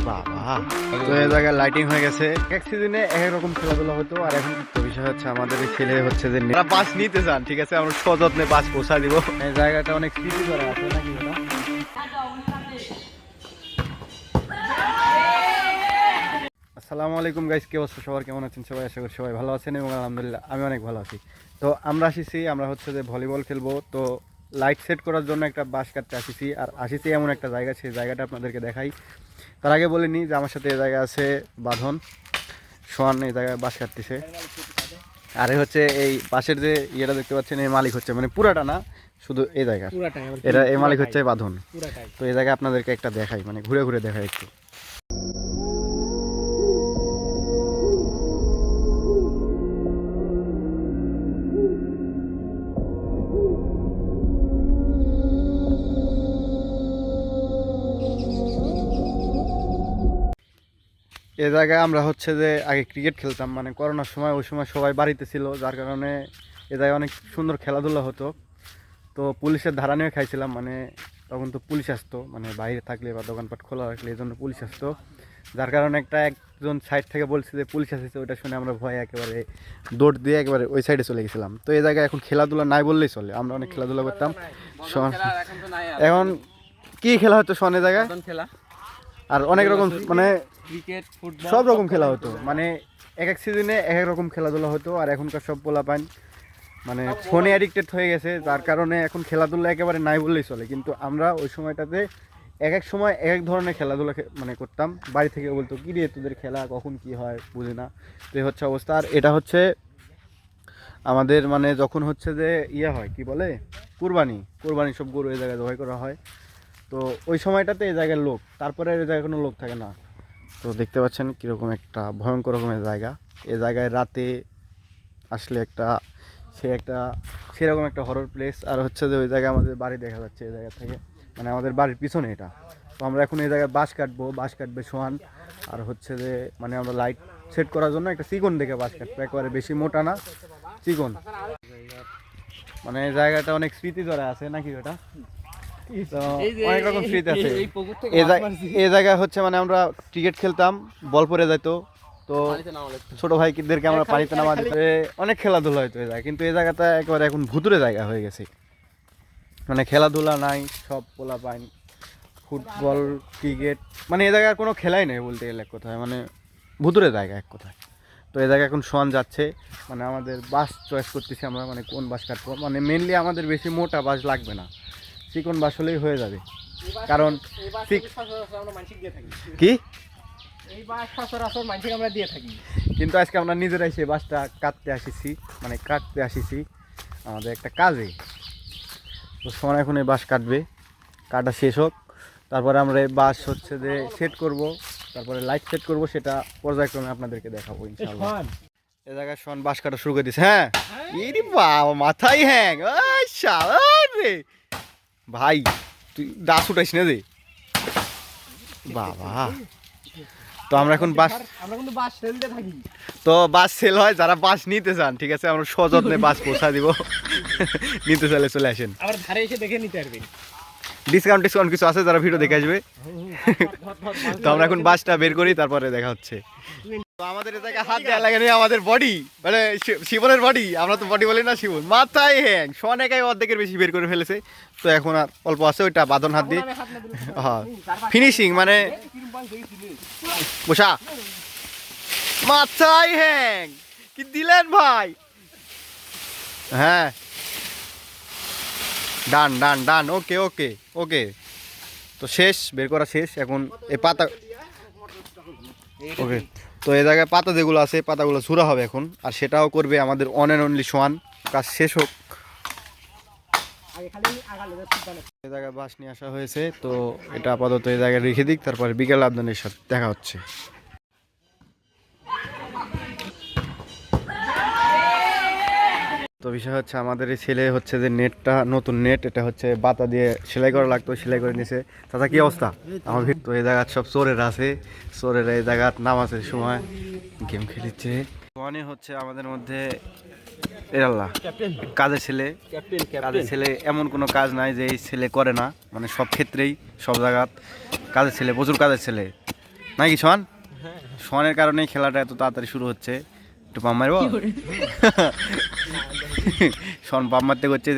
বাবা তো এই জায়গায় লাইটিং হয়ে গেছে। এক সিজনে এক রকম খেলাধুলা হতো, আর এখন তো বিষয় হচ্ছে আমাদের এই ছেলে হচ্ছে যে বাস নিতে চান, ঠিক আছে আমরা সযত্নে বাস পৌঁছা দিব। এই জায়গাটা অনেক স্মৃতি করা আছে নাকি দাদা? আসসালামু আলাইকুম গাইস, কি অবস্থা সবার, কেমন আছেন সবাই? আশা করি সবাই ভালো আছেন এবং আলহামদুলিল্লাহ আমি অনেক ভালো আছি। তো আমরা হচ্ছে যে ভলিবল খেলবো, তো লাইট সেট করার জন্য একটা বাঁশ কাটতে আসিছি, আর আসিছি এমন একটা জায়গা, সেই জায়গাটা আপনাদেরকে দেখাই। তার আগে বলে নিই যে আমার সাথে এই জায়গায় আছে বাঁধন, সোয়ান এই জায়গায় বাঁশ কাটতেছে। আর হচ্ছে এই পাশের যে ইয়েটা দেখতে পাচ্ছেন, এই মালিক হচ্ছে মানে পুরাটা না, শুধু এই জায়গা এটা, এই মালিক হচ্ছে বাঁধন। তো এই জায়গায় আপনাদেরকে একটা দেখাই, মানে ঘুরে ঘুরে দেখাই একটু। এ জায়গায় আমরা হচ্ছে যে আগে ক্রিকেট খেলতাম, মানে করোনার সময়, ওই সময় সবাই বাড়িতে ছিল, যার কারণে এ জায়গায় অনেক সুন্দর খেলাধুলা হতো। তো পুলিশের ধারা নিয়ে খাইছিলাম, মানে তখন তো পুলিশ আসতো, মানে বাইরে থাকলে বা দোকানপাট খোলা রাখলে এই জন্য পুলিশ আসতো, যার কারণে একজন সাইড থেকে বলছে যে পুলিশ আসছে, ওইটা শুনে আমরা ভয়ে একেবারে দৌড় দিয়ে একেবারে ওই সাইডে চলে গেছিলাম। তো এই জায়গায় এখন খেলাধুলা নাই বললেই চলে, আমরা অনেক খেলাধুলা করতাম। এখন কি খেলা হতো শোনে জায়গায়? আর অনেক রকম মানে ক্রিকেট, ফুটবল, সব রকম খেলা হতো, মানে এক সিজনে এক রকম খেলাধুলা হতো। আর এখনকার সব পোলাপান মানে ফোনে অ্যাডিক্টেড হয়ে গেছে, যার কারণে এখন খেলাধুলা একেবারে নাই বললেই চলে। কিন্তু আমরা ওই সময়টাতে এক সময় এক ধরনের খেলাধুলা মানে করতাম। বাড়ি থেকে বলতো কি রে তোদের খেলা কখন কি হয় বুঝি না, তো এই হচ্ছে অবস্থা। আর এটা হচ্ছে আমাদের মানে যখন হচ্ছে যে ইয়ে হয় কি বলে কুরবানি সব গরু এই জায়গায় জবাই করা হয়, তো ওই সময়টাতে এই জায়গার লোক, তারপরে এই জায়গায় কোনো লোক থাকে না। তো দেখতে পাচ্ছেন কীরকম একটা ভয়ঙ্কর রকমের জায়গা। এই জায়গায় রাতে আসলে সেরকম একটা হরর প্লেস। আর হচ্ছে যে ওই জায়গায় আমাদের বাড়ি দেখা যাচ্ছে এই জায়গা থেকে, মানে আমাদের বাড়ির পিছনে এটা। তো আমরা এখন এই জায়গায় বাঁশ কাটবে সোহান। আর হচ্ছে যে মানে আমরা লাইট সেট করার জন্য একটা চিকন দেখে বাঁশ কাটবো, একেবারে বেশি মোটা না, চিকন। মানে এই জায়গাটা অনেক স্মৃতি ধরে আছে নাকি ওটা? তো অনেক রকম স্মৃতি আছে এই জায়গায় হচ্ছে, মানে আমরা ক্রিকেট খেলতাম, বল পরে যাইতো, তো ছোট ভাইদেরকে আমরা পানিতে নামা দিতে, অনেক খেলাধুলা হইতো এই জায়গায়। কিন্তু এই জায়গাটা একেবারে এখন ভুতুরে জায়গা হয়ে গেছে, মানে খেলাধুলা নাই, সব পোলা পাইন ফুটবল ক্রিকেট, মানে এই জায়গায় কোনো খেলাই নেই বলতে গেলে এক কথায়, মানে ভুতুরে জায়গা এক কথায়। তো এই জায়গায় এখন শোয়ান যাচ্ছে, মানে আমাদের বাস চয়েস করতেছি আমরা, মানে কোন বাস কাটবো। মানে মেনলি আমাদের বেশি মোটা বাস লাগবে না, চিকন বাস হলেই হয়ে যাবে। কারণ কি কিন্তু আজকে আমরা নিজেরাই সেই বাসটা কাটতে আসিছি আমাদের একটা কাজে। তো সময় এখন এই বাস কাটা শেষ হোক, তারপরে আমরা এই বাস হচ্ছে যে সেট করব, তারপরে লাইট সেট করব, সেটা পর্যায়ক্রমে আপনাদেরকে দেখাবো ইনশাআল্লাহ। এই জায়গায় শোন বাস কাটা শুরু করে দিছে। হ্যাঁ ইরি বাবা মাথায় হ্যাং রে ভাই, তুই দাস উঠাইস না রে বাবা। তো আমরা এখন বাস সেল হয়, যারা বাস নিতে চান, ঠিক আছে আমরা সযত্নে বাস পৌঁছা দিব। নিতে চাইলে চলে আসেন, আবার ধারে এসে দেখে নিতে পারবেন। ডিসকাউন্ট কিছু আছে যারা ভিডিও দেখে আসবে। তো আমরা এখন বাসটা বের করি, তারপরে দেখা হচ্ছে। তো আমাদের এই জায়গায় হাত দেওয়া লাগে আমাদের বডি, মানে শিবনের বডি, আমরা তো বডি বলি না, শিবন মাথায় হ্যাং সোয়ান একাই অর্ধেকের বেশি বের করে ফেলেছে। তো এখন আর অল্প আছে, ওইটা বাঁধন হাত দিয়ে হ্যাঁ ফিনিশিং, মানে বসা মাথায় হ্যাং কি দিলেন ভাই। হ্যাঁ ডান ওকে। তো শেষ, বের করা শেষ। এখন এই পাতা ওকে, তো এই জায়গায় পাতা যেগুলো আছে পাতাগুলো ঝুরা হবে এখন, আর সেটাও করবে আমাদের অন অ্যান্ড অনলি সোয়ান। কাজ শেষ হোক। এই জায়গায় বাস নিয়ে আসা হয়েছে, তো এটা আপাতত এই জায়গায় রেখে দিক, তারপরে বিকেল আপনাদের সাথে দেখা হচ্ছে। তো বিষয় হচ্ছে আমাদের এই ছেলে হচ্ছে যে নেটটা, নতুন নেট, এটা হচ্ছে বাতা দিয়ে সেলাই করা লাগতো, সেলাই করে নিছে। তাতে কি অবস্থা আমার ভিড়। তো এই জায়গা সব চোরের আছে, চোরেরা এই জায়গার নাম আছে সময় গেম খেলিচ্ছে। মানে হচ্ছে আমাদের মধ্যে এ আল্লাহ, কাজের ছেলে, কাজের ছেলে এমন কোনো কাজ নাই যে এই ছেলে করে না, মানে সব ক্ষেত্রেই সব জায়গাত কাজের ছেলে, প্রচুর কাজের ছেলে নাকি সোহান? সোহানের কারণেই খেলাটা এত তাড়াতাড়ি শুরু হচ্ছে। একটু পাম মারবো? সোহান পাম মারতে করছে,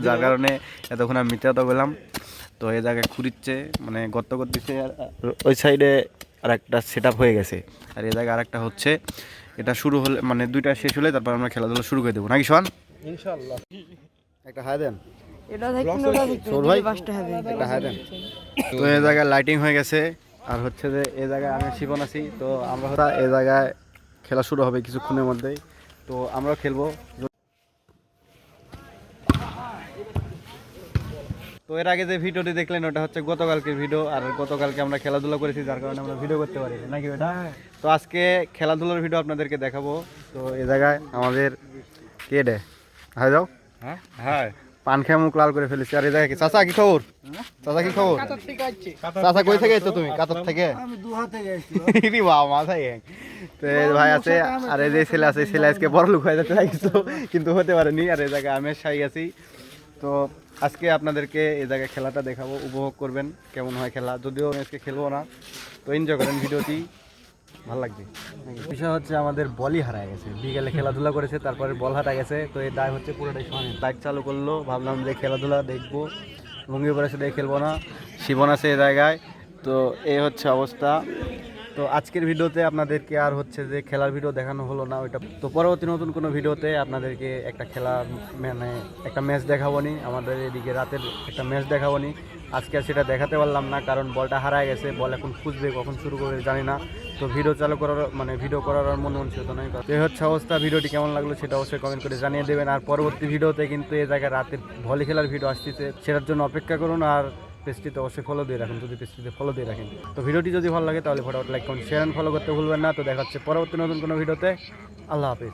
যার কারণে এতক্ষণ আমি মিথ্যা কথা বললাম। তো এই জায়গায় খুঁড়িচ্ছে, মানে গর্ত করতেছে, আর ওই সাইডে আর একটা সেট আপ হয়ে গেছে, আর এই জায়গায় আর একটা হচ্ছে। এটা শুরু হলে, মানে দুইটা শেষ হলে তারপর আমরা খেলাধুলা শুরু করে দেবো নাকি সোহান? ইনশাআল্লাহ। একটা হাই দেন। একটা হাই দেন। তো এই জায়গায় লাইটিং হয়ে গেছে, আর হচ্ছে যে এই জায়গায় আমি শিবন আছি। তো আমরা এই জায়গায় খেলা শুরু হবে কিছুক্ষণের মধ্যেই, তো আমরাও খেলবো। তো এর আগে যে ভিডিওটি দেখলেন ওটা হচ্ছে গতকালকের ভিডিও, আর গতকালকে আমরা খেলাধুলা করেছি, যার কারণে আমরা ভিডিও করতে পারি নাকি ওটা। তো আজকে খেলাধুলার ভিডিও আপনাদেরকে দেখাবো। তো এই জায়গায় আমাদের কে ডে হাই যাও, হ্যাঁ হ্যাঁ, পান খেয়ে মুখ লাল করে ফেলেছি। আর এই জায়গায় কি চাচা, কি খবর চাচা, কি খবর চাচা? কই থেকে এসছো তুমি? কাতার থেকে? মাথায় তো ভাই আছে, আর এই যে ছেলে আছে, ছেলে আজকে বড় লোক হয়ে যেতে লাগছে কিন্তু হতে পারেনি। আর এই জায়গায় আমি সাই আছি। তো আজকে আপনাদেরকে এই জায়গায় খেলাটা দেখাবো, উপভোগ করবেন কেমন হয় খেলা। যদিও আমি আজকে খেলবো না, তো এনজয় করেন, ভিডিওটি ভালো লাগবে। বিষয় হচ্ছে আমাদের বলই হারায় গেছে, বিকেলে খেলাধুলা করেছে, তারপরে বল হারা গেছে। তো এই দায় হচ্ছে পুরোটাই সমানে। বাইক চালু করলো, ভাবলাম যে খেলাধুলা দেখবো, লুঙ্গি পরে সাথে খেলবো না, শিবন আছে এই জায়গায়। তো এই হচ্ছে অবস্থা। তো আজকের ভিডিওতে আপনাদেরকে আর হচ্ছে যে খেলার ভিডিও দেখানো হলো না ওইটা, তো পরবর্তী নতুন কোনো ভিডিওতে আপনাদেরকে একটা খেলা, মানে একটা ম্যাচ দেখাবো নি, আমাদের এদিকে রাতের একটা ম্যাচ দেখাবো নি। আজকে আর সেটা দেখাতে পারলাম না, কারণ বলটা হারায় গেছে, বল এখন খুঁজবে, কখন শুরু করবে জানি না। তো ভিডিও চালু করার, মানে ভিডিও করার আর মন মানসিকতা নয়। এই হচ্ছে অবস্থা। ভিডিওটি কেমন লাগলো সেটা অবশ্যই কমেন্ট করে জানিয়ে দেবেন। আর পরবর্তী ভিডিওতে কিন্তু এই জায়গায় রাতের ভলি খেলার ভিডিও আসতেছে, সেটার জন্য অপেক্ষা করুন। আর পেজটিতে অবশ্যই ফলো দিয়ে রাখুন, যদি পেজটিতে ফলো দিয়ে রাখেন। তো ভিডিওটি যদি ভালো লাগে তাহলে ফটাফট লাইক, কমেন্ট, শেয়ার, ফলো করতে ভুলবেন না। তো দেখা হচ্ছে পরবর্তী নতুন কোনো ভিডিওতে। আল্লাহ হাফিজ।